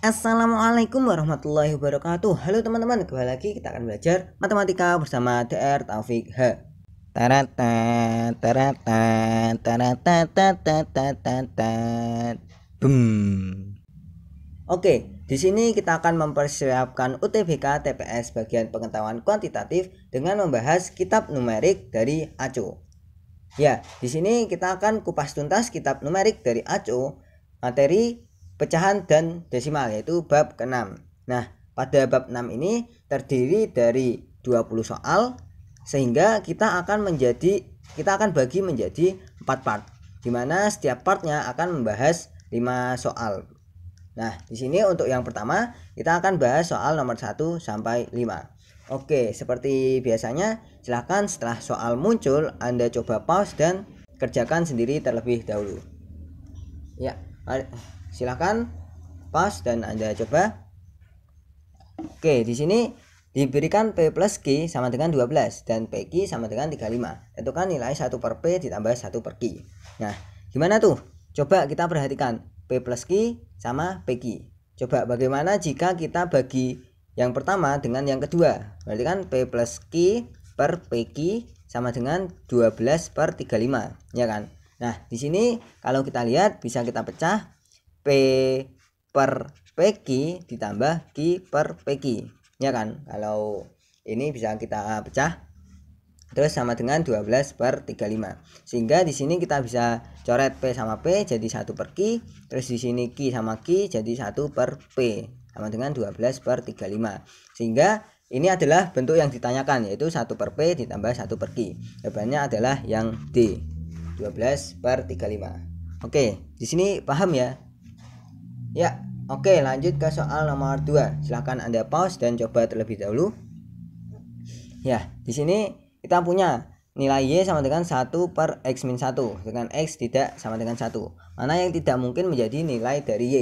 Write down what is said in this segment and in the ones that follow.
Assalamualaikum warahmatullahi wabarakatuh. Halo teman-teman, kembali lagi kita akan belajar matematika bersama DR Taufik H. Taratat, taratat, taratat, taratat, taratat. Boom. Oke, di sini kita akan mempersiapkan UTBK TPS bagian pengetahuan kuantitatif dengan membahas kitab numerik dari Aco. Ya, di sini kita akan kupas tuntas kitab numerik dari Aco, materi pecahan dan desimal, yaitu bab ke-6. Nah, pada bab 6 ini terdiri dari 20 soal, sehingga kita akan bagi menjadi 4 part, di mana setiap partnya akan membahas 5 soal. Nah, di sini untuk yang pertama kita akan bahas soal nomor 1 sampai 5. Oke, seperti biasanya silahkan setelah soal muncul Anda coba pause dan kerjakan sendiri terlebih dahulu. Ya, silahkan pause dan Anda coba. Oke, di sini diberikan P plus Q sama dengan 12 dan PQ sama dengan 35. Tentukan nilai 1 per P ditambah 1 per Q. Nah, gimana tuh? Coba kita perhatikan P plus Q sama PQ. Coba bagaimana jika kita bagi yang pertama dengan yang kedua? Berarti kan P plus Q per PQ sama dengan 12 per 35, ya kan? Nah, di sini kalau kita lihat bisa kita pecah P per PQ ditambah Q per PQ, ya kan? Kalau ini bisa kita pecah terus sama dengan 12 per 35. Sehingga di sini kita bisa coret P sama P jadi 1 per Q, terus di sini Q sama Q jadi 1 per P sama dengan 12 per 35. Sehingga ini adalah bentuk yang ditanyakan, yaitu 1 per P ditambah 1 per Q. Jawabannya adalah yang D, 12 per 35. Oke, di sini paham ya? Ya, oke, lanjut ke soal nomor 2. Silahkan Anda pause dan coba terlebih dahulu. Ya, di sini kita punya nilai Y sama dengan 1 per X min 1 dengan X tidak sama dengan 1. Mana yang tidak mungkin menjadi nilai dari Y?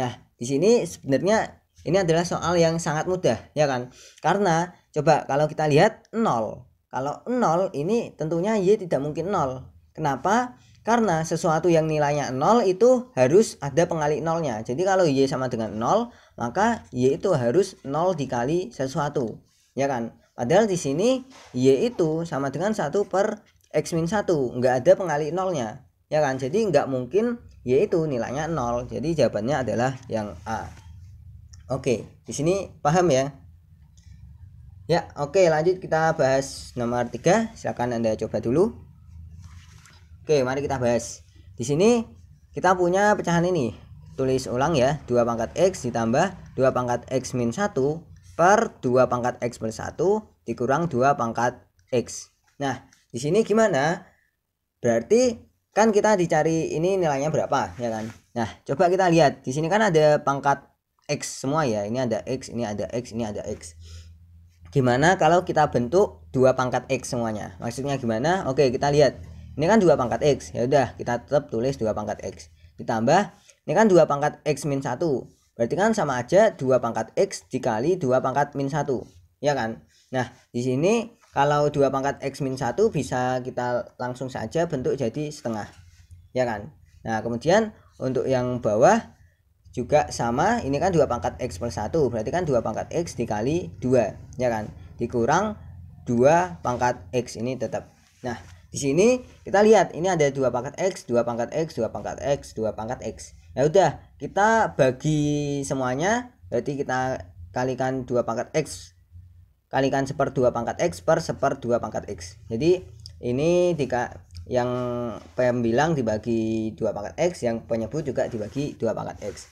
Nah, di sini sebenarnya ini adalah soal yang sangat mudah, ya kan? Karena coba kalau kita lihat 0. Kalau 0 ini tentunya Y tidak mungkin 0. Kenapa? Karena sesuatu yang nilainya 0 itu harus ada pengali nolnya. Jadi kalau Y sama dengan 0, maka Y itu harus 0 dikali sesuatu, ya kan? Padahal di sini Y itu sama dengan 1 per X min 1, nggak ada pengali nolnya, ya kan? Jadi nggak mungkin Y itu nilainya 0. Jadi jawabannya adalah yang A. Oke, di sini paham ya? Ya, oke, lanjut kita bahas nomor 3. Silakan Anda coba dulu. Oke, mari kita bahas. Di sini kita punya pecahan ini. Tulis ulang ya, 2 pangkat X ditambah 2 pangkat X min 1 per 2 pangkat X plus 1 dikurang 2 pangkat X. Nah, di sini gimana? Berarti kan kita dicari ini nilainya berapa, ya kan? Nah, coba kita lihat. Di sini kan ada pangkat X semua ya. Ini ada X, ini ada X, ini ada X. Gimana kalau kita bentuk 2 pangkat X semuanya? Maksudnya gimana? Oke, kita lihat. Ini kan 2 pangkat X. Ya udah, kita tetap tulis 2 pangkat X. Ditambah ini kan 2 pangkat X min 1. Berarti kan sama aja 2 pangkat X dikali 2 pangkat min 1. Ya kan? Nah, di sini kalau 2 pangkat X min 1 bisa kita langsung saja bentuk jadi setengah. Ya kan? Nah, kemudian untuk yang bawah juga sama, ini kan 2 pangkat X plus 1. Berarti kan 2 pangkat X dikali 2. Ya kan? Dikurang 2 pangkat X ini tetap. Nah, di sini kita lihat ini ada 2 pangkat X, 2 pangkat X, 2 pangkat X, 2 pangkat X. Ya udah, kita bagi semuanya, berarti kita kalikan 2 pangkat X kalikan 1/2 pangkat X per 1/2 pangkat X. Jadi ini yang pembilang dibagi 2 pangkat X, yang penyebut juga dibagi 2 pangkat X.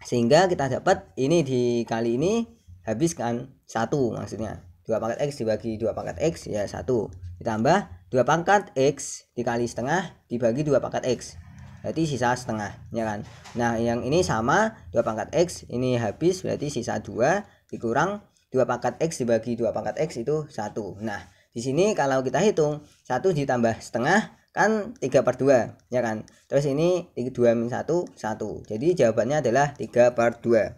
Sehingga kita dapat ini dikali ini habiskan 1, maksudnya 2 pangkat X dibagi 2 pangkat X ya 1, ditambah 2 pangkat X dikali setengah dibagi 2 pangkat X, berarti sisa setengah, ya kan? Nah, yang ini sama 2 pangkat X ini habis, berarti sisa 2 dikurang 2 pangkat X dibagi 2 pangkat X itu 1. Nah, di sini kalau kita hitung 1 ditambah setengah kan 3/2, ya kan? Terus ini 2 min 1, 1. Jadi jawabannya adalah 3/2.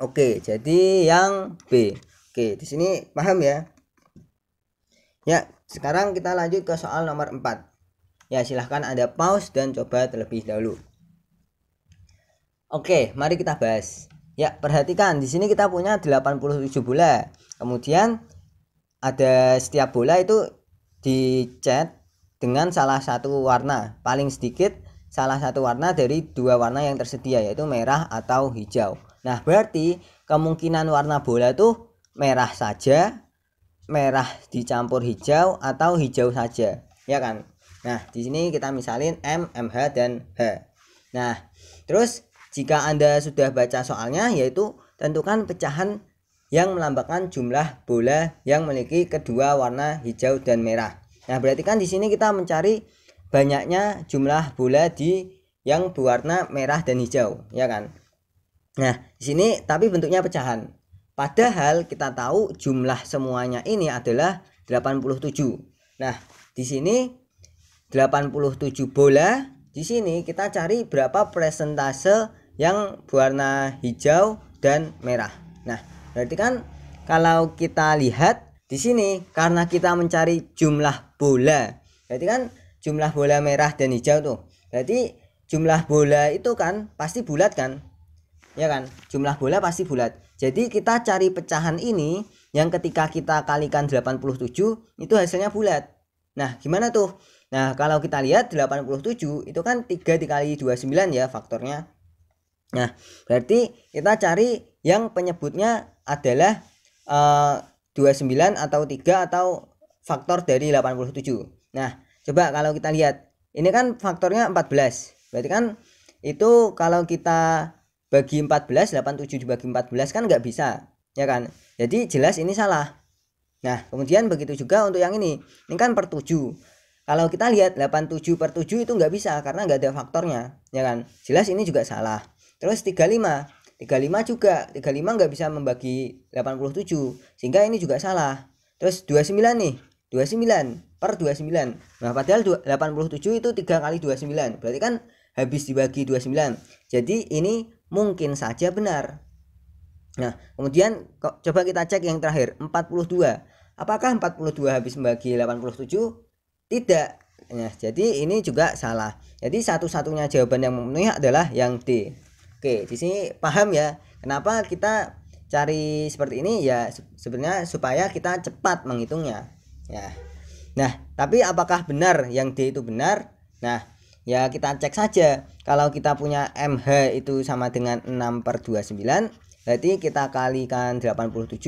Oke, jadi yang B. Oke, di sini paham ya? Ya, sekarang kita lanjut ke soal nomor 4. Ya, silahkan Anda pause dan coba terlebih dahulu. Oke, mari kita bahas. Ya, perhatikan di sini kita punya 87 bola. Kemudian ada setiap bola itu dicat dengan salah satu warna, paling sedikit salah satu warna dari dua warna yang tersedia, yaitu merah atau hijau. Nah, berarti kemungkinan warna bola tuh merah saja, merah dicampur hijau, atau hijau saja, ya kan? Nah, di sini kita misalin M, MH, dan H. Nah, terus jika Anda sudah baca soalnya, yaitu tentukan pecahan yang melambangkan jumlah bola yang memiliki kedua warna hijau dan merah. Nah, berarti kan di sini kita mencari banyaknya jumlah bola di yang berwarna merah dan hijau, ya kan? Nah, di sini tapi bentuknya pecahan. Padahal kita tahu jumlah semuanya ini adalah 87. Nah, di sini 87 bola. Di sini kita cari berapa persentase yang berwarna hijau dan merah. Nah, berarti kan kalau kita lihat di sini karena kita mencari jumlah bola. Berarti kan jumlah bola merah dan hijau tuh. Berarti jumlah bola itu kan pasti bulat kan? Ya kan? Jumlah bola pasti bulat. Jadi kita cari pecahan ini yang ketika kita kalikan 87 itu hasilnya bulat. Nah, gimana tuh? Nah, kalau kita lihat 87 itu kan 3 dikali 29 ya faktornya. Nah, berarti kita cari yang penyebutnya adalah 29 atau 3 atau faktor dari 87. Nah, coba kalau kita lihat, ini kan faktornya 14. Berarti kan itu kalau kita bagi 14, 87 dibagi 14 kan nggak bisa, ya kan? Jadi jelas ini salah. Nah, kemudian begitu juga untuk yang ini kan per 7. Kalau kita lihat 87 per 7 itu nggak bisa karena nggak ada faktornya, ya kan? Jelas ini juga salah. Terus 35 juga, 35 nggak bisa membagi 87, sehingga ini juga salah. Terus 29 nih, 29 per 29. Nah, padahal 87 itu 3 kali 29, berarti kan habis dibagi 29. Jadi ini mungkin saja benar. Nah, kemudian coba kita cek yang terakhir, 42. Apakah 42 habis membagi 87? Tidak. Nah, jadi ini juga salah. Jadi satu-satunya jawaban yang memenuhi adalah yang D. Oke, di sini paham ya kenapa kita cari seperti ini ya, sebenarnya supaya kita cepat menghitungnya. Ya. Nah, tapi apakah benar yang D itu benar? Nah, ya kita cek saja. Kalau kita punya MH itu sama dengan 6 per 29, berarti kita kalikan 87.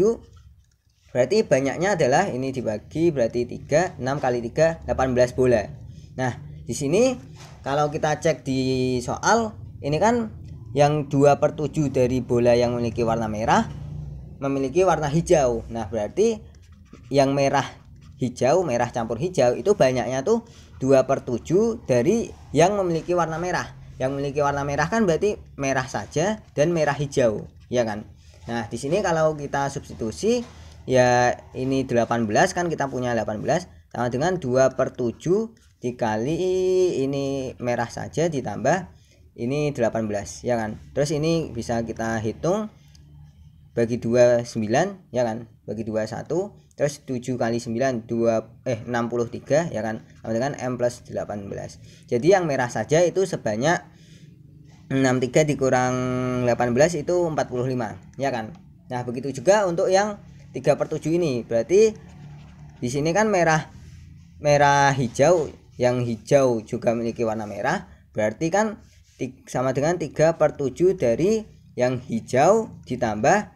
Berarti banyaknya adalah ini dibagi berarti 3, 6 kali 3 18 bola. Nah, di sini kalau kita cek di soal ini kan yang 2 per 7 dari bola yang memiliki warna merah memiliki warna hijau. Nah, berarti yang merah hijau, merah campur hijau itu banyaknya tuh 2 per 7 dari yang memiliki warna merah. Yang memiliki warna merah kan berarti merah saja dan merah hijau, ya kan? Nah, di sini kalau kita substitusi ya ini 18 kan kita punya 18 sama dengan 2 per 7 dikali ini merah saja ditambah ini 18, ya kan? Terus ini bisa kita hitung bagi 2 9, ya kan? Bagi 2 1. Terus 7 kali 9 63, ya kan? Sama dengan M plus 18. Jadi yang merah saja itu sebanyak 63 dikurang 18 itu 45, ya kan? Nah, begitu juga untuk yang 3 per 7 ini. Berarti di sini kan merah hijau, yang hijau juga memiliki warna merah, berarti kan sama dengan 3 per 7 dari yang hijau ditambah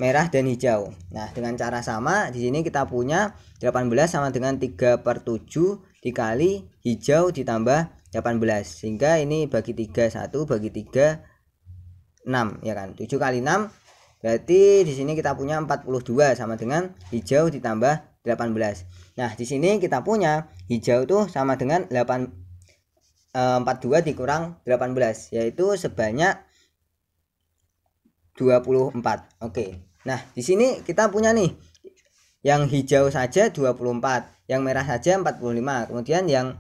merah dan hijau. Nah, dengan cara sama di sini kita punya 18 sama dengan 3 per 7 dikali hijau ditambah 18, sehingga ini bagi 3 1, bagi 3 6, ya kan? 7 kali 6 berarti di sini kita punya 42 sama dengan hijau ditambah 18. Nah, di sini kita punya hijau tuh sama dengan 42 dikurang 18, yaitu sebanyak 24. Oke. Nah, di sini kita punya nih yang hijau saja 24, yang merah saja 45, kemudian yang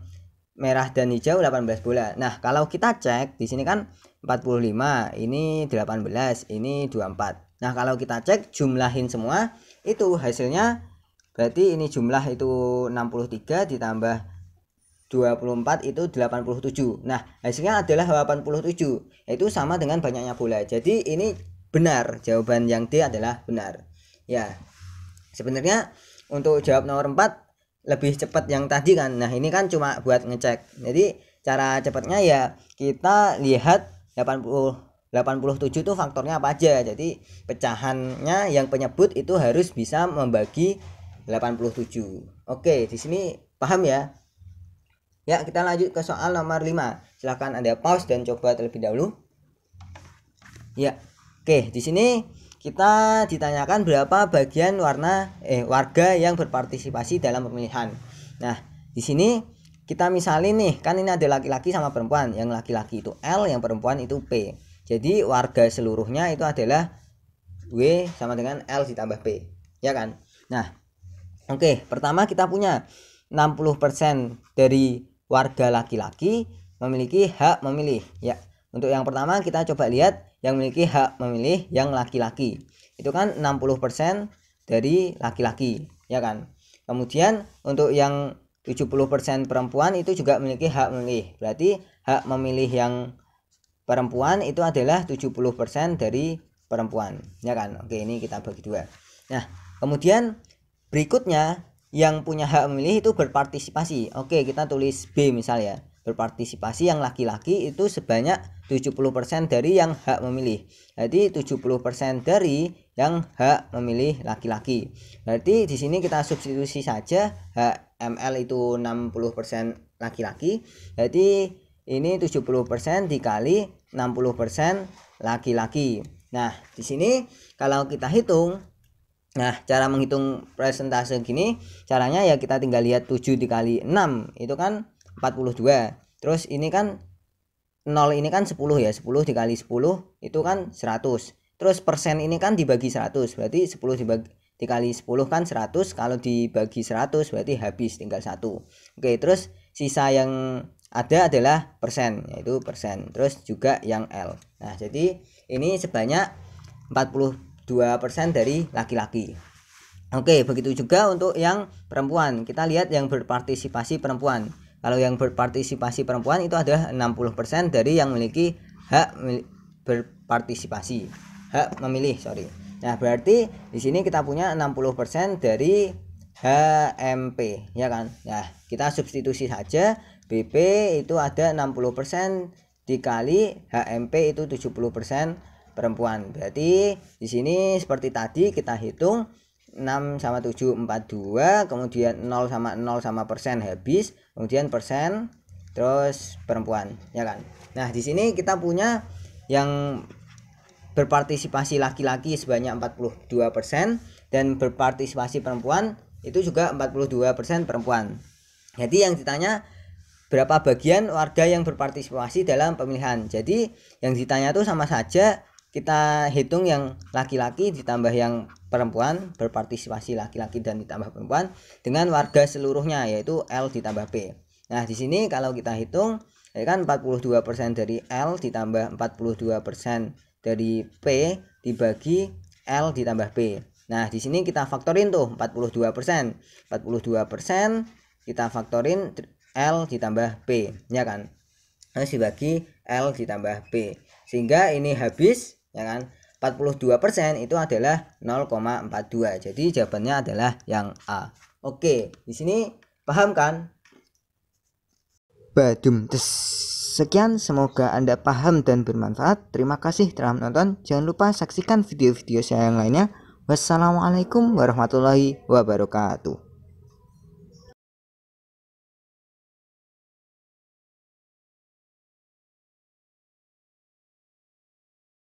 merah dan hijau 18 bola. Nah, kalau kita cek di sini kan 45, ini 18, ini 24. Nah, kalau kita cek jumlahin semua itu hasilnya berarti ini jumlah itu 63 ditambah 24 itu 87. Nah, hasilnya adalah 87, yaitu sama dengan banyaknya bola. Jadi ini benar, jawaban yang D adalah benar. Ya, sebenarnya untuk jawab nomor 4 lebih cepat yang tadi kan. Nah, ini kan cuma buat ngecek. Jadi cara cepatnya ya kita lihat 87 itu faktornya apa aja. Jadi pecahannya yang penyebut itu harus bisa membagi 87. Oke, di sini paham ya? Ya, kita lanjut ke soal nomor 5. Silahkan Anda pause dan coba terlebih dahulu. Ya. Oke, di sini kita ditanyakan berapa bagian warga yang berpartisipasi dalam pemilihan. Nah, di sini kita misalin nih, kan ini ada laki-laki sama perempuan. Yang laki-laki itu L, yang perempuan itu P. Jadi warga seluruhnya itu adalah W sama dengan L ditambah P, ya kan? Nah, oke, pertama kita punya 60% dari warga laki-laki memiliki hak memilih. Ya, untuk yang pertama kita coba lihat yang memiliki hak memilih yang laki-laki. Itu kan 60% dari laki-laki, ya kan? Kemudian untuk yang 70% perempuan itu juga memiliki hak memilih. Berarti hak memilih yang perempuan itu adalah 70% dari perempuan, ya kan? Oke, ini kita bagi dua. Nah, kemudian berikutnya yang punya hak memilih itu berpartisipasi. Oke, kita tulis B misalnya. Berpartisipasi yang laki-laki itu sebanyak 70% dari yang hak memilih. Jadi 70% dari yang hak memilih laki-laki. Berarti di sini kita substitusi saja hak ML itu 60% laki-laki. Jadi ini 70% dikali 60% laki-laki. Nah, di sini kalau kita hitung, nah cara menghitung persentase gini, caranya ya kita tinggal lihat 7 dikali 6 itu kan 42. Terus ini kan 0 ini kan 10 ya, 10 dikali 10 itu kan 100. Terus persen ini kan dibagi 100, berarti 10 dikali 10 kan 100, kalau dibagi 100 berarti habis tinggal 1. Oke, terus sisa yang ada adalah persen, yaitu persen. Terus juga yang L. Nah, jadi ini sebanyak 42% dari laki-laki. Oke, begitu juga untuk yang perempuan. Kita lihat yang berpartisipasi perempuan. Kalau yang berpartisipasi perempuan itu ada 60% dari yang memiliki hak berpartisipasi, hak memilih, Nah, berarti di sini kita punya 60% dari HMP, ya kan? Nah, kita substitusi saja. BP itu ada 60% dikali HMP itu 70% perempuan. Berarti di sini seperti tadi kita hitung 6 sama 7 42, kemudian 0 sama persen habis, kemudian persen, terus perempuan, ya kan? Nah, di sini kita punya yang berpartisipasi laki-laki sebanyak 42% dan berpartisipasi perempuan itu juga 42% perempuan. Jadi yang ditanya berapa bagian warga yang berpartisipasi dalam pemilihan. Jadi yang ditanya itu sama saja, kita hitung yang laki-laki ditambah yang perempuan, berpartisipasi laki-laki dan ditambah perempuan dengan warga seluruhnya, yaitu L ditambah P. Nah, di sini kalau kita hitung ya kan 42% dari L ditambah 42% dari P dibagi L ditambah P. Nah, di sini kita faktorin tuh 42%. 42% kita faktorin L ditambah P, ya kan? Harus dibagi L ditambah P. Sehingga ini habis, ya kan? 42% itu adalah 0,42. Jadi jawabannya adalah yang A. Oke, di sini paham kan? Badum tes. Sekian, semoga Anda paham dan bermanfaat. Terima kasih telah menonton. Jangan lupa saksikan video-video saya yang lainnya. Wassalamualaikum warahmatullahi wabarakatuh.